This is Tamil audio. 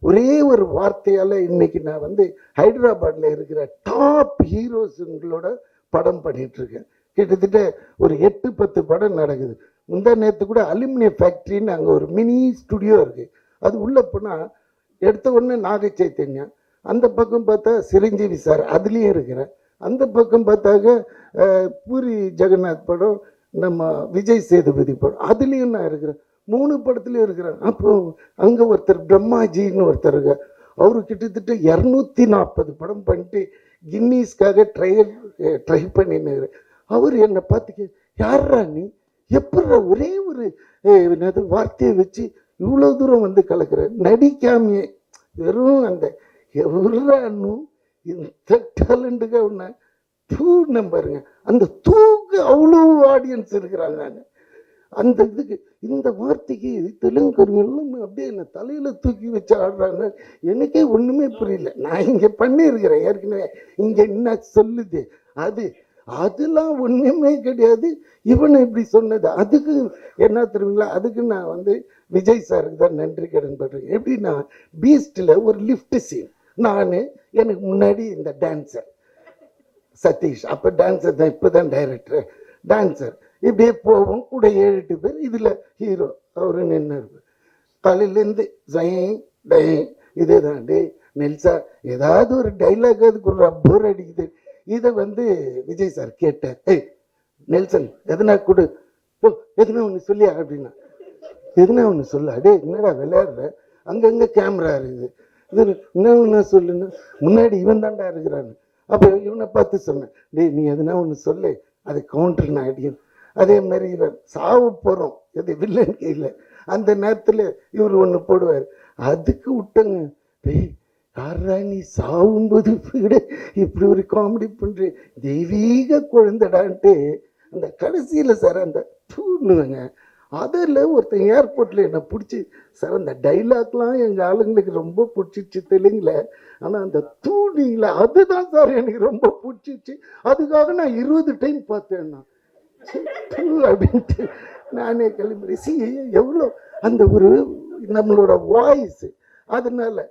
ஒரே ஒரு வார்த்தையால் இன்னைக்கு நான் வந்து ஹைதராபாத்தில் இருக்கிற டாப் ஹீரோஸுங்களோட படம் பண்ணிகிட்ருக்கேன். கிட்டத்தட்ட ஒரு 8-10 படம் நடக்குது. முந்தா நேற்று கூட அலுமினியம் ஃபேக்ட்ரின்னு அங்கே ஒரு மினி ஸ்டுடியோ இருக்குது. அது உள்ளே போனால் எடுத்த உடனே நாக சைத்தன்யா, அந்த பக்கம் பார்த்தா சிரஞ்சீவி சார் அதுலேயும் இருக்கிறேன், அந்த பக்கம் பார்த்தாக்க பூரி ஜெகநாத் படம், நம்ம விஜய் சேதுபதி படம் அதுலேயும் நான் இருக்கிறேன். 3 படத்துலையும் இருக்கிறேன். அப்போ அங்கே ஒருத்தர் பிரம்மாஜின்னு ஒருத்தர் இருக்கார். அவரு கிட்டத்தட்ட 240 படம் பண்ணிட்டு கின்னீஸ்க்காக ட்ரை பண்ணின்னு. அவர் என்னை பார்த்துக்க, யாரா நீ, எப்படா ஒரே ஒரு என்னது வார்த்தையை வச்சு இவ்வளோ தூரம் வந்து கலக்கிற, நடிக்காமையே வெறும் அந்த எவ்வளோன்னும் இந்த டேலண்ட்டுக்கு ஒன்று தூண்ண பாருங்க. அந்த தூக்கு அவ்வளோ ஆடியன்ஸ் இருக்கிறாங்க. அந்த இதுக்கு இந்த வார்த்தைக்கு தெலுங்குலாம் அப்படியே என்னை தலையில் தூக்கி வச்சு ஆடுறாங்க. எனக்கே ஒன்றுமே புரியல. நான் இங்கே பண்ணியிருக்கிறேன் ஏற்கனவே, இங்கே என்ன சொல்லுது அதெல்லாம் ஒன்றுமே கிடையாது. இவனை இப்படி சொன்னது அதுக்கு என்ன தெரியுங்களா, அதுக்கு நான் வந்து விஜய் சாருக்கு தான் நன்றி கடன் பண்றேன். எப்படின்னா பீஸ்டில் ஒரு லிஃப்ட் சீன், நான் எனக்கு முன்னாடி இந்த டான்ஸர் சதீஷ், அப்போ டான்ஸர் தான், இப்போ தான் டைரக்டர், டான்ஸர் இப்படியே போவோம் கூட 7-8 பேர். இதில் ஹீரோ அவரு நின்று இருப்பார். காலையிலேருந்து இதே தான், டே நெல்சா ஏதாவது ஒரு டைலாக் அதுக்கு ஒரு போர் அடிக்குது. இதை வந்து விஜய் சார் கேட்டார், ஏய் நெல்சன் எதனா கொடு, எதுனா ஒன்று சொல்லியா அப்படின்னா, எதுனா ஒன்று சொல்ல, அடே என்னடா விளையாடுற, அங்கங்கே கேமரா இருக்குது, இது என்ன சொல்லுன்னு, முன்னாடி இவன் தாண்டா இருக்கிறான்னு. அப்போ இவனை பார்த்து சொன்னேன், டே நீ எதுனா ஒன்று சொல்லு, அது கவுண்டர் நான் அடிக்கணும். அதே மாதிரி இவன் சாவு போகிறோம், எது வில்லன் கையில், அந்த நேரத்தில் இவர் ஒன்று போடுவார், அதுக்கு விட்டங்க, டேய் யாரா நீ சாவும்போது விட இப்படி ஒரு காமெடி பண்ணுற, தெய்வீக குழந்தைடான்ட்டு. அந்த கடைசியில் சார் அந்த தூணுங்க, அதில் ஒருத்தன் ஏர்போர்ட்டில் என்னை பிடிச்சி சார் அந்த டைலாக்லாம் எங்கள் ஆளுங்களுக்கு ரொம்ப பிடிச்சிச்சு தெலுங்குல, ஆனால் அந்த தூணியில் அதுதான் சார் எனக்கு ரொம்ப பிடிச்சிச்சு. அதுக்காக நான் 20 டைம் பார்த்தேன் நான் அப்படின்ட்டு நானே கிளம்பி எவ்வளோ அந்த ஒரு நம்மளோட வாய்ஸ். அதனால